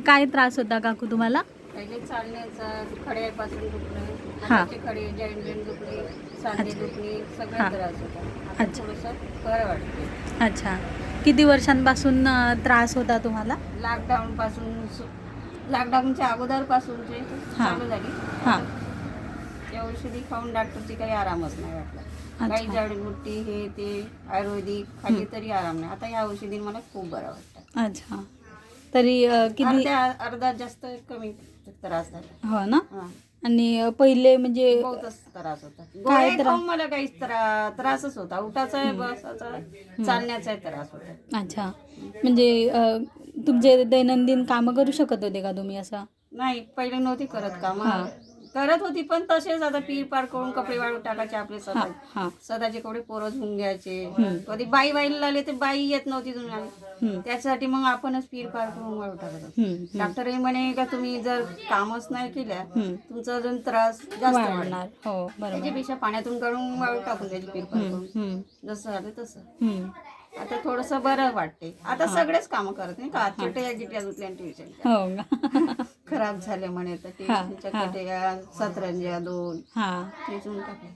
काय त्रास होता काकू तुम्हाला? पहिले चालण्याचा खड्यापासून दुखणे, हा. हाताचे खडे, जॉईंट दुखणे, सांधे दुखणे, सगळे हा. त्रास होता. आता अच्छा. थोडंसं बरं वाटते. अच्छा. किती वर्षांपासून त्रास होता तुम्हाला? लॉकडाऊनच्या अगोदरपासूनचे हा. चालू झाली. हां. त्या औषधी खाऊन डॉक्टरची काही आरामच नाही वाटला. काही अच्छा. जडीबुट्टी हे ते आयुर्वेदिक खाल्ली तरी आराम नाही. आता या औषधी मला खूप बरं वाटतं. अच्छा. तरी किती? अर्धा जास्त कमी त्रास झाला. हो ना. हां. आणि पहिले म्हणजे बहुतच त्रास होता. काय गोळ्या त्रास? खाऊन मला काहीच त्रासच होता. उठाचा बसाचा चालण्याचा त्रास होता. अच्छा. म्हणजे तुमचे दैनंदिन कामं करू शकत होते का तुम्ही असं? नाही पहिले नव्हती करत काम. हां. करत होती पण तसेच आता पीर पार करून कपडे वाळू टाकायचे आपले हां. हां. स्वतःचे कपडे पोरं धुवून घ्यायचे. हं. कधी बाई वाईला आले तर बाई येत नव्हती धुण्याला. हं. त्यासाठी मग आपणच पीर पार करून वाळू टाकत होतो. हं. डॉक्टरही म्हणे का तुम्ही जर कामच नाही केल्या हं. तुमचा अजून त्रास जास्त वाढणार. वाढणार. हो बरोबर. त्याच्यापेक्षा पाण्यातून काढून वाळू टाकून द्यायची पीर पार करून. हं. जसं आलं तसं. हं. आता थोडंसं बरं वाटते. आता सगळेच कामं करत नाही का चिट्या गिट्या धुतल्या ट्युशनच्या हो का? खराब झाले म्हणे तर ट्युशनच्या कट्या सतरंज्या 2 हां. ठेचून टाकले.